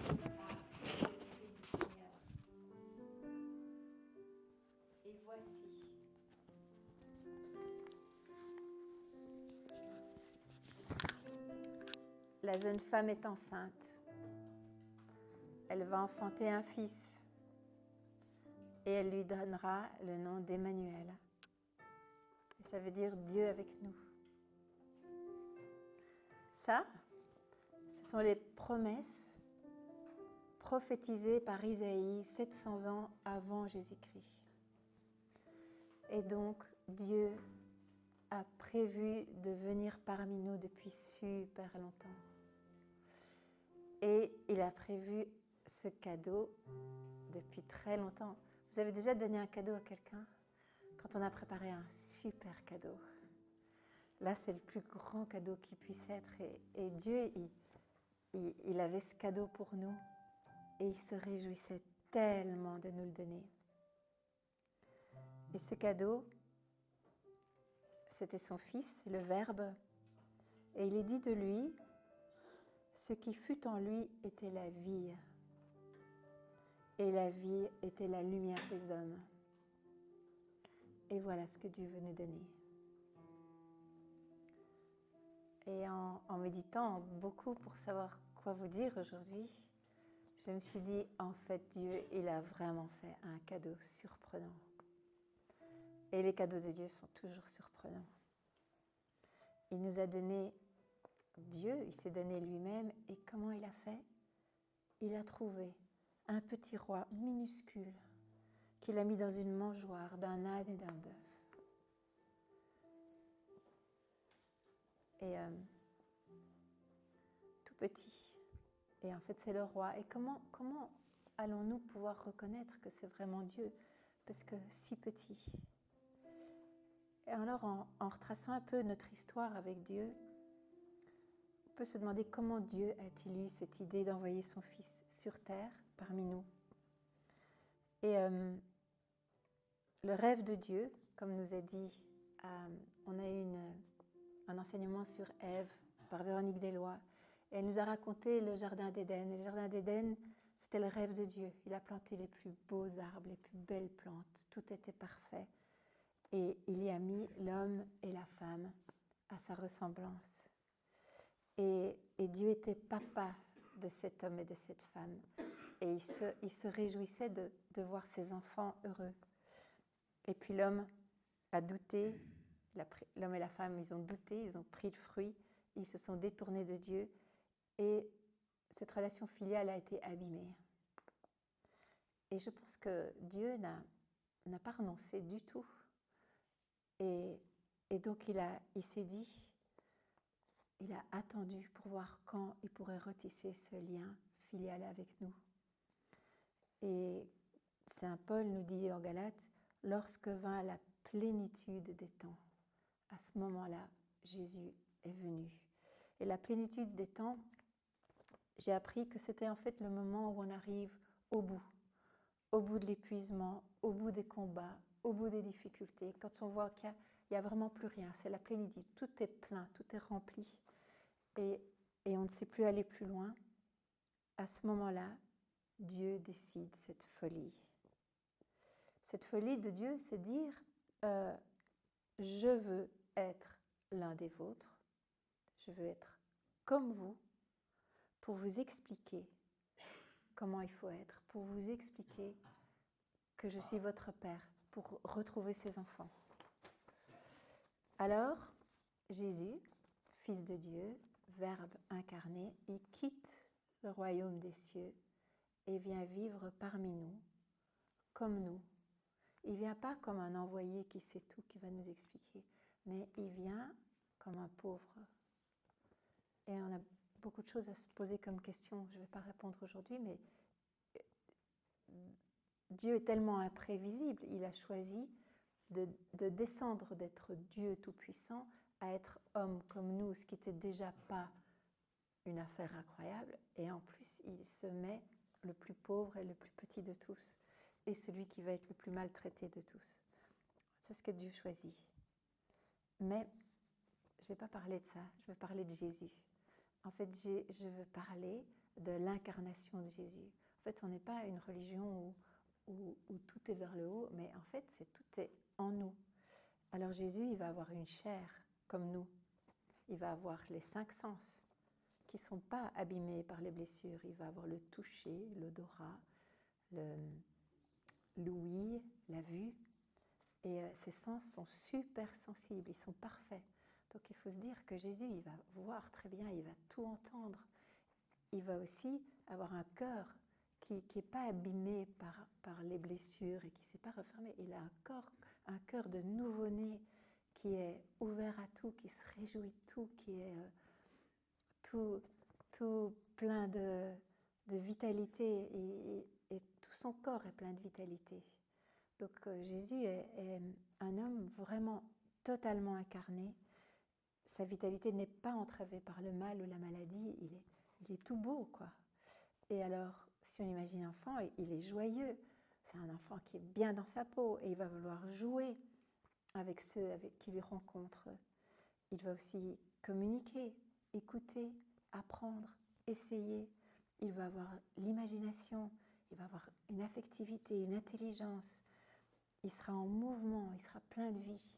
Seigneur. Et voici. La jeune femme est enceinte. Elle va enfanter un fils et elle lui donnera le nom d'Emmanuel. Et ça veut dire Dieu avec nous. Ça, ce sont les promesses prophétisées par Isaïe 700 ans avant Jésus-Christ. Et donc, Dieu a prévu de venir parmi nous depuis super longtemps. Et il a prévu ce cadeau depuis très longtemps. Vous avez déjà donné un cadeau à quelqu'un? Quand on a préparé un super cadeau. Là, c'est le plus grand cadeau qui puisse être. Et Dieu, il avait ce cadeau pour nous. Et il se réjouissait tellement de nous le donner. Et ce cadeau, c'était son fils, le Verbe. Et il est dit de lui, ce qui fut en lui était la vie. Et la vie était la lumière des hommes. Et voilà ce que Dieu veut nous donner. Et en méditant beaucoup pour savoir quoi vous dire aujourd'hui, je me suis dit, en fait, Dieu, il a vraiment fait un cadeau surprenant. Et les cadeaux de Dieu sont toujours surprenants. Il nous a donné Dieu, il s'est donné lui-même. Et comment il a fait? Il a trouvé un petit roi minuscule qu'il a mis dans une mangeoire d'un âne et d'un bœuf. Et tout petit. Et en fait, c'est le roi. Et comment allons-nous pouvoir reconnaître que c'est vraiment Dieu? Parce que si petit. Et alors, en retraçant un peu notre histoire avec Dieu, on peut se demander comment Dieu a-t-il eu cette idée d'envoyer son Fils sur terre, parmi nous. Et le rêve de Dieu, comme nous a dit, on a eu un enseignement sur Ève par Véronique Deslois. Et elle nous a raconté le jardin d'Éden. Et le jardin d'Éden, c'était le rêve de Dieu. Il a planté les plus beaux arbres, les plus belles plantes. Tout était parfait. Et il y a mis l'homme et la femme à sa ressemblance. Et Dieu était papa de cet homme et de cette femme. Et il se réjouissait de voir ses enfants heureux. Et puis l'homme a douté. L'homme et la femme, ils ont douté, ils ont pris le fruit. Ils se sont détournés de Dieu. Et cette relation filiale a été abîmée. Et je pense que Dieu n'a pas renoncé du tout. Et donc il s'est dit, il a attendu pour voir quand il pourrait retisser ce lien filial avec nous. Et Saint Paul nous dit en Galates, lorsque vint la plénitude des temps, à ce moment-là, Jésus est venu. Et la plénitude des temps, j'ai appris que c'était en fait le moment où on arrive au bout de l'épuisement, au bout des combats, au bout des difficultés, quand on voit qu'il n'y a vraiment plus rien, c'est la plénitude, tout est plein, tout est rempli, et on ne sait plus aller plus loin. À ce moment-là, Dieu décide cette folie. Cette folie de Dieu, c'est dire, je veux être l'un des vôtres, je veux être comme vous, pour vous expliquer comment il faut être, pour vous expliquer que je suis votre Père, pour retrouver ses enfants. Alors, Jésus, Fils de Dieu, Verbe incarné, il quitte le royaume des cieux et vient vivre parmi nous, comme nous. Il ne vient pas comme un envoyé qui sait tout, qui va nous expliquer, mais il vient comme un pauvre. Et on a beaucoup de choses à se poser comme question. Je ne vais pas répondre aujourd'hui, mais Dieu est tellement imprévisible, il a choisi de descendre d'être Dieu tout-puissant à être homme comme nous, ce qui n'était déjà pas une affaire incroyable. Et en plus, il se met le plus pauvre et le plus petit de tous, et celui qui va être le plus maltraité de tous. C'est ce que Dieu choisit. Mais je ne vais pas parler de ça, je vais parler de Jésus. En fait, je veux parler de l'incarnation de Jésus. En fait, on n'est pas une religion où tout est vers le haut, mais en fait, tout est en nous. Alors Jésus, il va avoir une chair comme nous. Il va avoir les 5 sens qui ne sont pas abîmés par les blessures. Il va avoir le toucher, l'odorat, l'ouïe, la vue. Et ces sens sont super sensibles, ils sont parfaits. Donc il faut se dire que Jésus, il va voir très bien, il va tout entendre. Il va aussi avoir un cœur qui n'est pas abîmé par les blessures et qui ne s'est pas refermé. Il a un cœur de nouveau-né qui est ouvert à tout, qui se réjouit de tout, qui est tout plein de vitalité et tout son corps est plein de vitalité. Donc Jésus est un homme vraiment totalement incarné. Sa vitalité n'est pas entravée par le mal ou la maladie, il est tout beau, quoi. Et alors, si on imagine un enfant, il est joyeux. C'est un enfant qui est bien dans sa peau et il va vouloir jouer avec ceux avec qui il rencontre. Il va aussi communiquer, écouter, apprendre, essayer. Il va avoir l'imagination, il va avoir une affectivité, une intelligence. Il sera en mouvement, il sera plein de vie.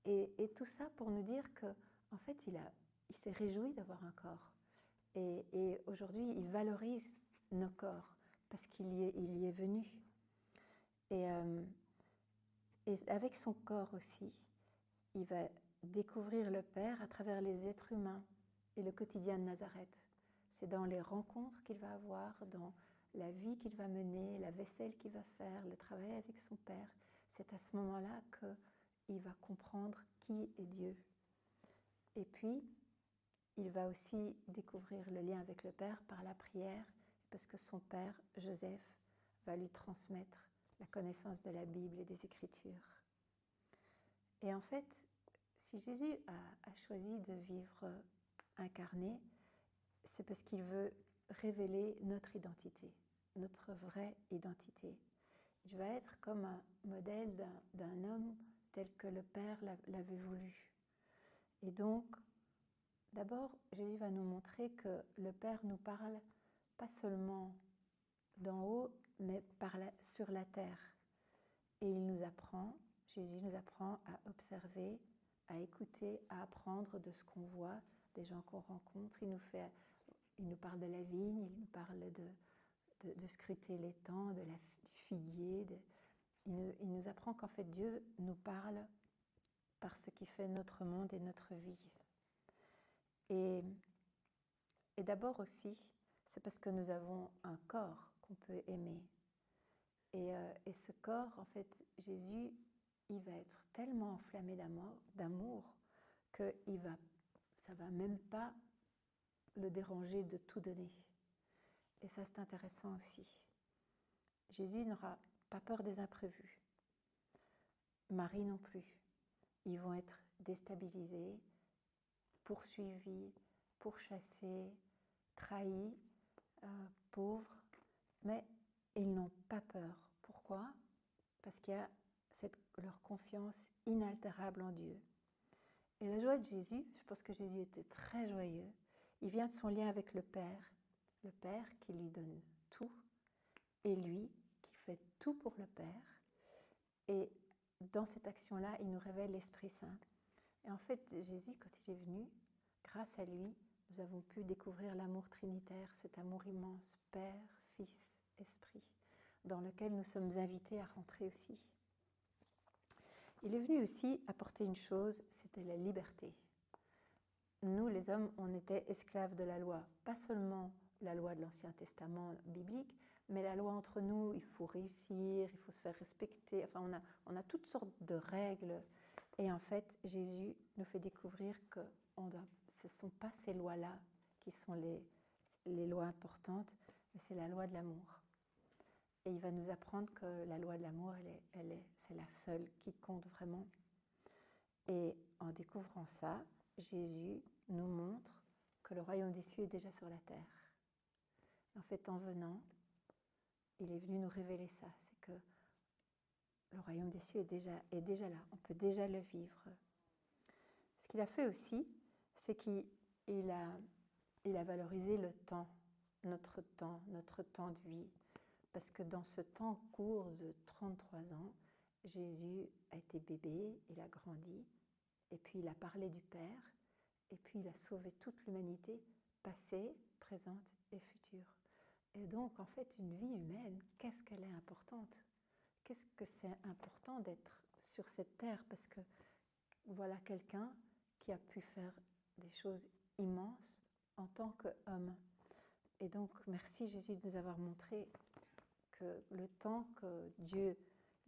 Et tout ça pour nous dire qu'en fait, il s'est réjoui d'avoir un corps. Et aujourd'hui, il valorise nos corps parce qu'il y est venu. Et avec son corps aussi, il va découvrir le Père à travers les êtres humains et le quotidien de Nazareth. C'est dans les rencontres qu'il va avoir, dans la vie qu'il va mener, la vaisselle qu'il va faire, le travail avec son Père. C'est à ce moment-là qu'il va comprendre qui est Dieu. Et puis, il va aussi découvrir le lien avec le Père par la prière, parce que son père, Joseph, va lui transmettre la connaissance de la Bible et des Écritures. Et en fait, si Jésus a choisi de vivre incarné, c'est parce qu'il veut révéler notre identité, notre vraie identité. Il va être comme un modèle d'un homme tel que le Père l'avait voulu. Et donc, d'abord, Jésus va nous montrer que le Père nous parle pas seulement d'en haut, mais sur la terre. Et il nous apprend, Jésus nous apprend à observer, à écouter, à apprendre de ce qu'on voit, des gens qu'on rencontre. Il nous parle de la vigne, il nous parle de scruter l'étang, du figuier. Il nous apprend qu'en fait Dieu nous parle par ce qui fait notre monde et notre vie. Et d'abord aussi, c'est parce que nous avons un corps qu'on peut aimer. Et ce corps, en fait, Jésus, il va être tellement enflammé d'amour que ça va même pas le déranger de tout donner. Et ça, c'est intéressant aussi. Jésus n'aura pas peur des imprévus. Marie non plus. Ils vont être déstabilisés, poursuivis, pourchassés, trahis, pauvres, mais ils n'ont pas peur. Pourquoi ? Parce qu'il y a leur confiance inaltérable en Dieu. Et la joie de Jésus, je pense que Jésus était très joyeux, il vient de son lien avec le Père qui lui donne tout, et lui qui fait tout pour le Père. Et dans cette action-là, il nous révèle l'Esprit Saint. Et en fait, Jésus, quand il est venu, grâce à lui, nous avons pu découvrir l'amour trinitaire, cet amour immense, Père, Fils, Esprit, dans lequel nous sommes invités à rentrer aussi. Il est venu aussi apporter une chose, c'était la liberté. Nous, les hommes, on était esclaves de la loi, pas seulement la loi de l'Ancien Testament biblique, mais la loi entre nous, il faut réussir, il faut se faire respecter, enfin on a toutes sortes de règles. Et en fait, Jésus nous fait découvrir que ce ne sont pas ces lois-là qui sont les lois importantes, mais c'est la loi de l'amour. Et il va nous apprendre que la loi de l'amour, c'est la seule qui compte vraiment. Et en découvrant ça, Jésus nous montre que le royaume des cieux est déjà sur la terre. En fait, en venant, il est venu nous révéler ça, c'est que le royaume des cieux est déjà là, on peut déjà le vivre. Ce qu'il a fait aussi, c'est qu'il a il a valorisé le temps, notre temps de vie. Parce que dans ce temps court de 33 ans, Jésus a été bébé, il a grandi, et puis il a parlé du Père, et puis il a sauvé toute l'humanité, passée, présente et future. Et donc, en fait, une vie humaine, qu'est-ce qu'elle est importante? Qu'est-ce que c'est important d'être sur cette terre? Parce que voilà quelqu'un qui a pu faire des choses immenses en tant qu'homme. Et donc, merci Jésus de nous avoir montré que le temps que Dieu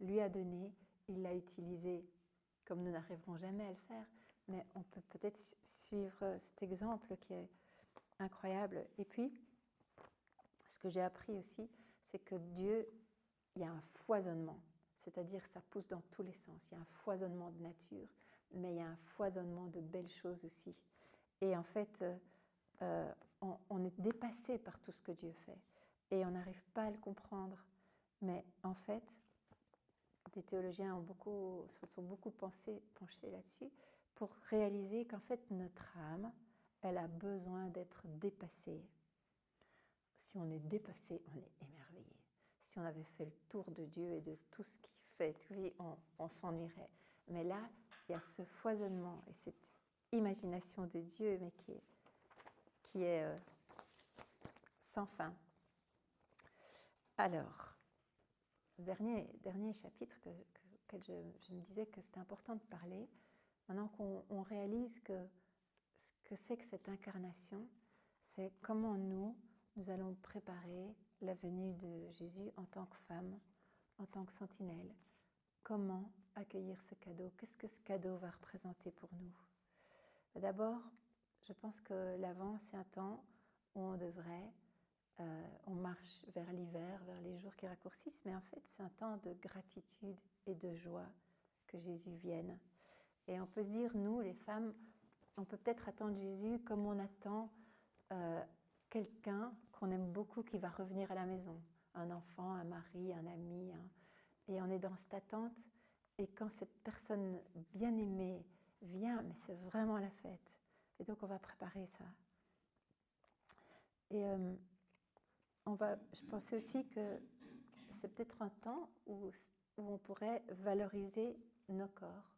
lui a donné, il l'a utilisé comme nous n'arriverons jamais à le faire. Mais on peut peut-être suivre cet exemple qui est incroyable. Et puis, ce que j'ai appris aussi, c'est que Dieu, il y a un foisonnement. C'est-à-dire ça pousse dans tous les sens. Il y a un foisonnement de nature, mais il y a un foisonnement de belles choses aussi. Et en fait, on est dépassé par tout ce que Dieu fait. Et on n'arrive pas à le comprendre. Mais en fait, des théologiens se sont beaucoup penchés là-dessus pour réaliser qu'en fait, notre âme, elle a besoin d'être dépassée. Si on est dépassé, on est émerveillé. Si on avait fait le tour de Dieu et de tout ce qu'il fait, oui, on s'ennuierait. Mais là, il y a ce foisonnement et cette imagination de Dieu, mais qui est sans fin. Alors, dernier chapitre auquel je me disais que c'était important de parler, maintenant qu'on réalise que ce que c'est que cette incarnation, c'est comment nous allons préparer la venue de Jésus en tant que femme, en tant que sentinelle. Comment accueillir ce cadeau? Qu'est-ce que ce cadeau va représenter pour nous? D'abord, je pense que l'Avent, c'est un temps où on marche vers l'hiver, vers les jours qui raccourcissent, mais en fait, c'est un temps de gratitude et de joie que Jésus vienne. Et on peut se dire, nous, les femmes, on peut peut-être attendre Jésus comme on attend quelqu'un qu'on aime beaucoup qui va revenir à la maison, un enfant, un mari, un ami, et on est dans cette attente. Et quand cette personne bien-aimée vient, mais c'est vraiment la fête. Et donc on va préparer ça. Et je pensais aussi que c'est peut-être un temps où on pourrait valoriser nos corps,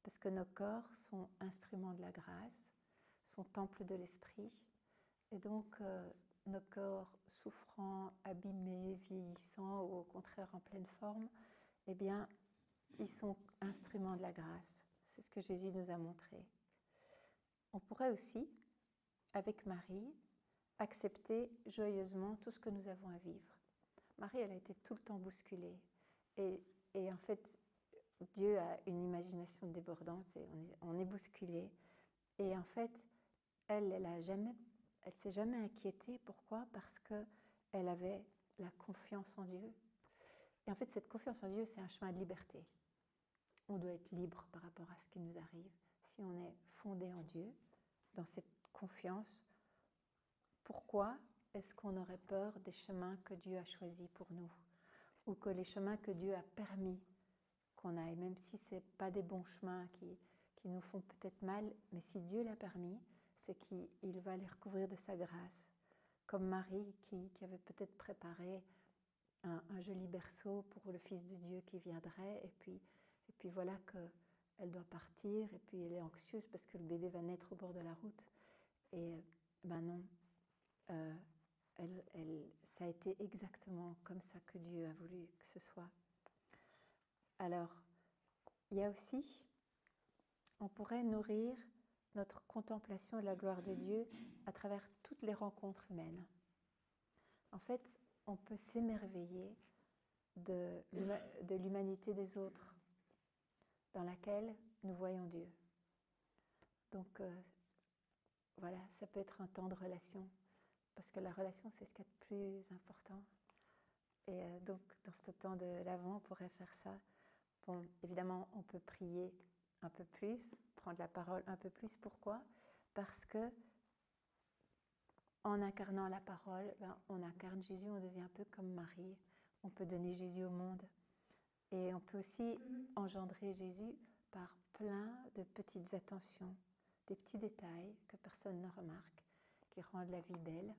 parce que nos corps sont instruments de la grâce, sont temple de l'esprit. Et donc, nos corps souffrants, abîmés, vieillissants, ou au contraire en pleine forme, eh bien, ils sont instruments de la grâce. C'est ce que Jésus nous a montré. On pourrait aussi, avec Marie, accepter joyeusement tout ce que nous avons à vivre. Marie, elle a été tout le temps bousculée. Et en fait, Dieu a une imagination débordante et on est bousculé. Et en fait, elle s'est jamais inquiétée. Pourquoi? Parce qu'elle avait la confiance en Dieu. Et en fait, cette confiance en Dieu, c'est un chemin de liberté. On doit être libre par rapport à ce qui nous arrive. Si on est fondé en Dieu, dans cette confiance, pourquoi est-ce qu'on aurait peur des chemins que Dieu a choisis pour nous? Ou que les chemins que Dieu a permis qu'on aille, même si ce n'est pas des bons chemins qui nous font peut-être mal, mais si Dieu l'a permis, c'est qu'il va les recouvrir de sa grâce. Comme Marie qui avait peut-être préparé un joli berceau pour le Fils de Dieu qui viendrait, et puis voilà qu'elle doit partir, et puis elle est anxieuse parce que le bébé va naître au bord de la route. Et ben non, ça a été exactement comme ça que Dieu a voulu que ce soit. Alors, il y a aussi, on pourrait nourrir notre contemplation de la gloire de Dieu à travers toutes les rencontres humaines. En fait, on peut s'émerveiller de l'humanité des autres dans laquelle nous voyons Dieu. Donc, voilà, ça peut être un temps de relation, parce que la relation, c'est ce qu'il y a de plus important. Et donc, dans ce temps de l'Avent, on pourrait faire ça. Bon, évidemment, on peut prier un peu plus, prendre la parole un peu plus. Pourquoi? Parce que en incarnant la parole, on incarne Jésus, on devient un peu comme Marie. On peut donner Jésus au monde. Et on peut aussi engendrer Jésus par plein de petites attentions, des petits détails que personne ne remarque, qui rendent la vie belle.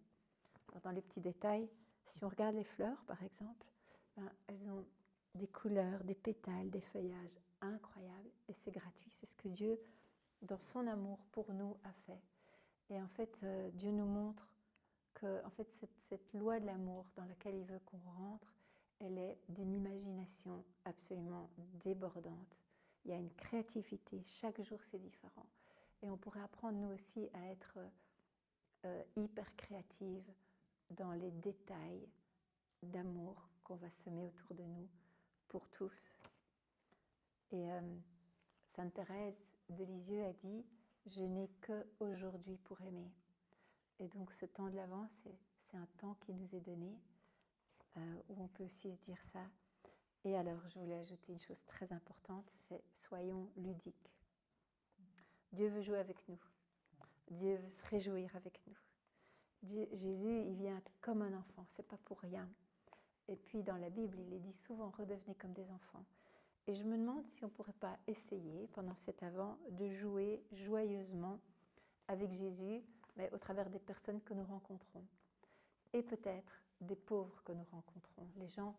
Alors, dans les petits détails, si on regarde les fleurs, par exemple, elles ont des couleurs, des pétales, des feuillages incroyables, et c'est gratuit. C'est ce que Dieu, dans son amour pour nous, a fait. Et en fait, Dieu nous montre que en fait, cette loi de l'amour dans laquelle il veut qu'on rentre, elle est d'une imagination absolument débordante. Il y a une créativité, chaque jour c'est différent. Et on pourrait apprendre nous aussi à être hyper créative dans les détails d'amour qu'on va semer autour de nous pour tous. Et Sainte Thérèse de Lisieux a dit « Je n'ai qu'aujourd'hui pour aimer ». Et donc ce temps de l'Avent, c'est un temps qui nous est donné, où on peut aussi se dire ça. Et alors, je voulais ajouter une chose très importante, c'est soyons ludiques. Dieu veut jouer avec nous. Dieu veut se réjouir avec nous. Jésus, il vient comme un enfant, c'est pas pour rien. Et puis dans la Bible, il est dit souvent, redevenez comme des enfants. Et je me demande si on ne pourrait pas essayer, pendant cet Avent, de jouer joyeusement avec Jésus, mais au travers des personnes que nous rencontrons. Et peut-être des pauvres que nous rencontrons, les gens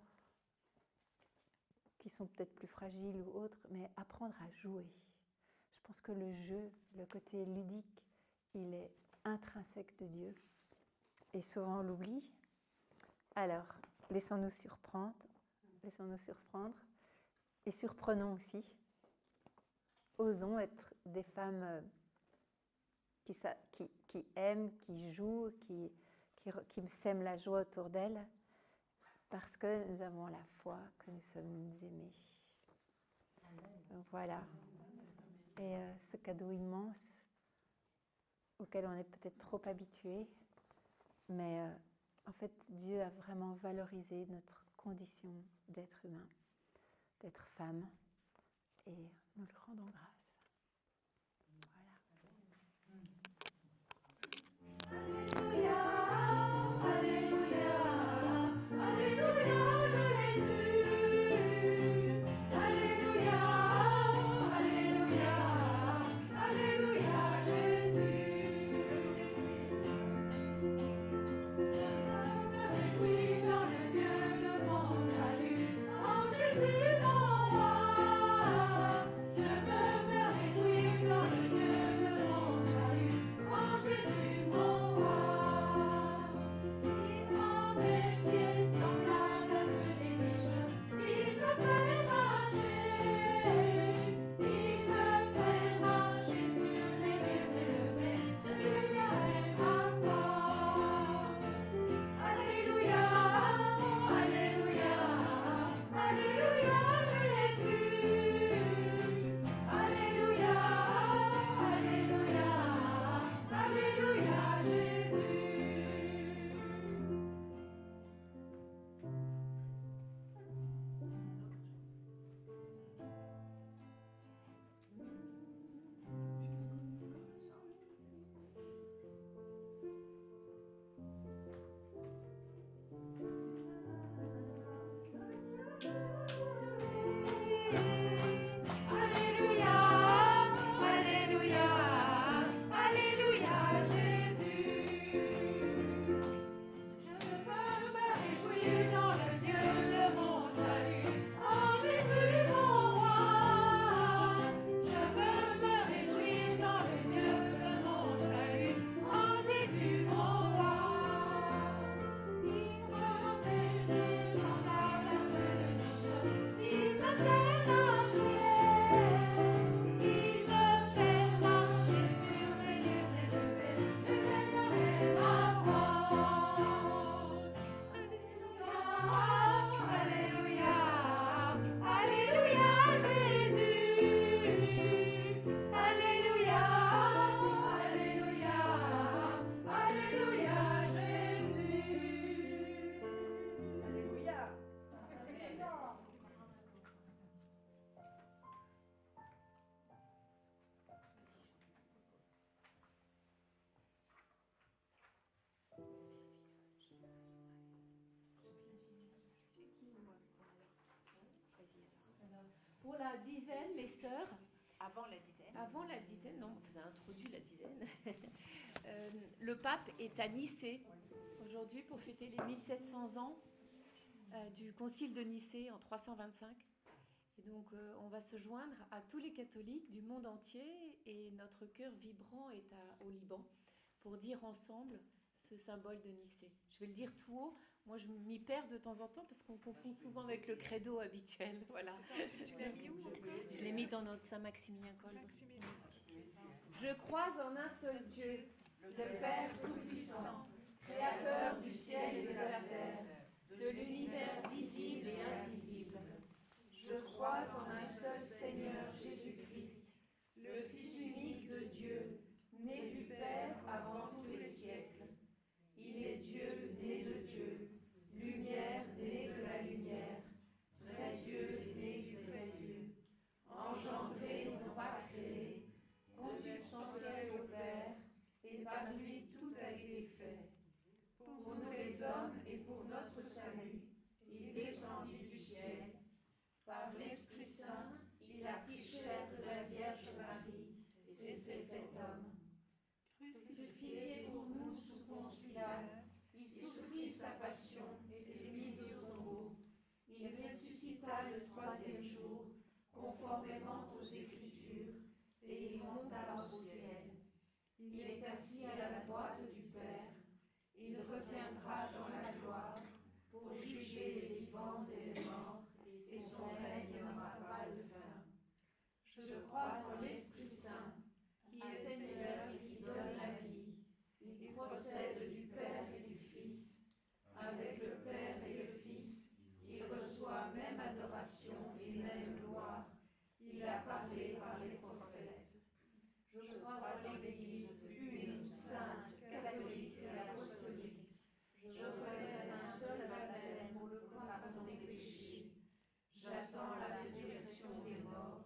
qui sont peut-être plus fragiles ou autres, mais apprendre à jouer. Je pense que le jeu, le côté ludique, il est intrinsèque de Dieu. Et souvent on l'oublie. Alors, laissons-nous surprendre. Et surprenons aussi. Osons être des femmes qui aiment, qui jouent, qui sèment la joie autour d'elles, parce que nous avons la foi que nous sommes aimés. Donc voilà. Et ce cadeau immense auquel on est peut-être trop habitué, mais en fait, Dieu a vraiment valorisé notre condition d'être humain, d'être femme, et nous le rendons grâce. Pour la dizaine, les sœurs. Avant la dizaine, non, vous avez introduit la dizaine. Le pape est à Nicée aujourd'hui pour fêter les 1700 ans du concile de Nicée en 325. Et donc on va se joindre à tous les catholiques du monde entier et notre cœur vibrant est au Liban pour dire ensemble ce symbole de Nicée. Je vais le dire tout haut. Moi, je m'y perds de temps en temps parce qu'on confond souvent avec le credo habituel. Voilà. Tu l'as mis où encore ? Je l'ai mis dans notre Saint-Maximilien-Kolbe. Je crois en un seul Dieu, le Père Tout-Puissant, Créateur du ciel et de la terre, de l'univers visible et invisible. Je crois en un seul Seigneur Jésus-Christ, le Fils unique de Dieu, né du Père avant tous les siècles. Il est Dieu né de Dieu, lumière née de la lumière, vrai Dieu né du vrai Dieu, engendré non pas créé, consubstantiel au Père, et par lui tout a été fait. Pour nous les hommes et pour notre salut, il descendit du ciel. Par l'Esprit Saint, il a pris chair de la Vierge Marie et s'est fait homme. Crucifié pour nous sous Ponce Pilate, il souffrit sa passion et fut mis au tombeau. Il ressuscita le troisième jour, conformément aux Écritures, et il monta au ciel. Il est assis à la droite du Père. Il reviendra dans la gloire pour juger les vivants et les morts, et son règne n'aura pas de fin. Je crois en l'Esprit Saint, qui est Seigneur et qui donne la vie. Il procède du Père et du Fils. Avec le Père et le Fils, il reçoit même adoration et même gloire. Il a parlé par les prophètes. Je crois en l'Église une, sainte, catholique et apostolique. Je reconnais un seul baptême pour le pardon des péchés. J'attends la résurrection des morts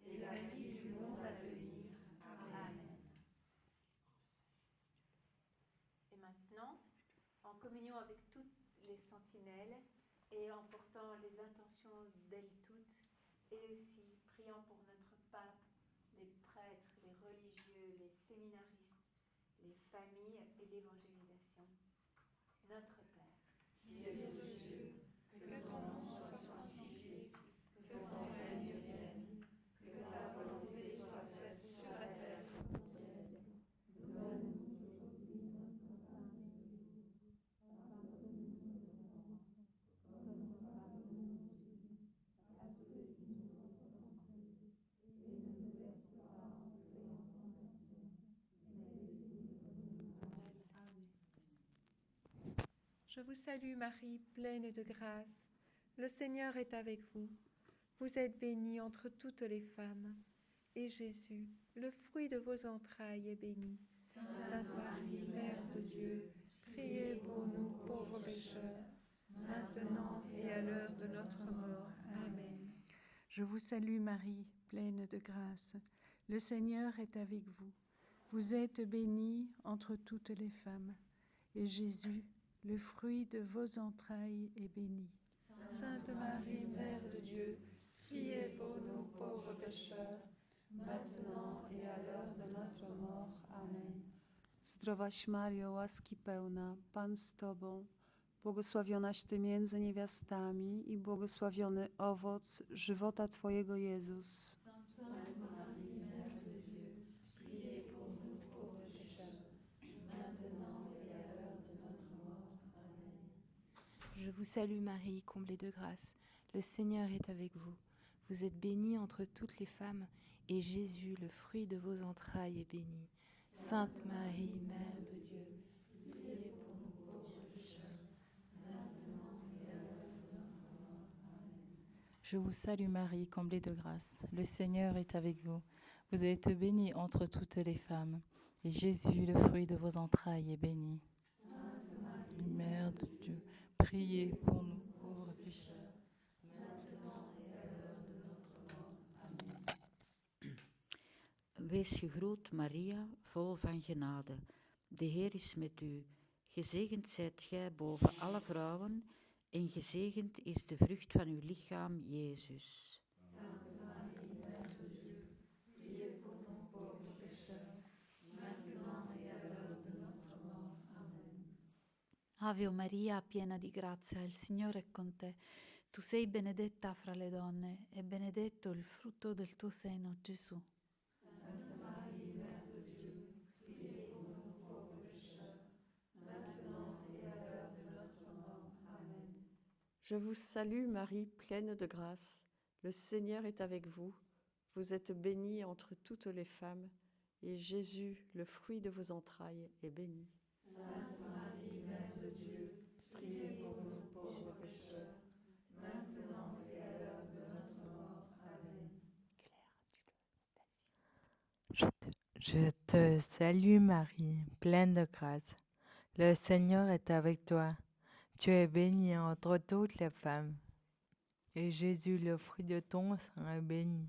et la vie du monde à venir. Amen. Et maintenant, en communion avec toutes les sentinelles et en portant les intentions d'elles toutes, et aussi priant pour notre pape, les prêtres, les religieux, les séminaristes, les familles et l'évangélisation. Notre Père, qui es aux cieux, que ton nom soit sanctifié, que ton règne vienne, que ta volonté soit faite sur la terre comme au ciel. Donne-nous aujourd'hui notre pain quotidien. Pardonne-nous nos offenses, comme nous pardonnons aussi à ceux qui nous ont offensés. Et ne nous laisse pas entrer en tentation, mais délivre-nous du mal. Amen. Je vous salue Marie, pleine de grâce. Le Seigneur est avec vous. Vous êtes bénie entre toutes les femmes. Et Jésus, le fruit de vos entrailles, est béni. Sainte Marie, Mère de Dieu, priez pour nous pauvres pécheurs, maintenant et à l'heure de notre mort. Amen. Je vous salue Marie, pleine de grâce. Le Seigneur est avec vous. Vous êtes bénie entre toutes les femmes. Et Jésus, le fruit de vos entrailles, est béni. Sainte Marie, Mère de Dieu, priez pour nous pauvres pécheurs, maintenant et à l'heure de notre mort. Amen. Zdrowaś Mario, łaski pełna, Pan z Tobą, błogosławionaś Ty między niewiastami i błogosławiony owoc żywota Twojego Jezus. Je vous salue Marie, comblée de grâce. Le Seigneur est avec vous. Vous êtes bénie entre toutes les femmes, et Jésus, le fruit de vos entrailles, est béni. Sainte Marie, Mère de Dieu, priez pour nous pauvres pécheurs, maintenant et à l'heure de notre mort. Amen. Je vous salue Marie, comblée de grâce. Le Seigneur est avec vous. Vous êtes bénie entre toutes les femmes, et Jésus, le fruit de vos entrailles, est béni. Sainte Marie, Mère de Dieu, priez pour nous pauvres pécheurs, maintenant et à l'heure de notre mort. Amen. Wees gegroet, Maria, vol van genade. De Heer is met u. Gezegend zijt gij boven alle vrouwen, en gezegend is de vrucht van uw lichaam, Jezus. Sainte Marie, Mère de Dieu, priez pour nous pauvres pécheurs, maintenant et à l'heure de Ave Maria, piena di grazia, il Signore è con te. Tu sei benedetta fra le donne e benedetto il frutto del tuo seno, Gesù. Je vous salue Marie, pleine de grâce. Le Seigneur est avec vous. Vous êtes bénie entre toutes les femmes, et Jésus, le fruit de vos entrailles, est béni. Sainte Marie, Mère de Dieu, priez pour nous pauvres pécheurs, maintenant et à l'heure de notre mort. Amen. Je te salue Marie, pleine de grâce. Le Seigneur est avec toi. Tu es bénie entre toutes les femmes. Et Jésus, le fruit de ton sein, est béni.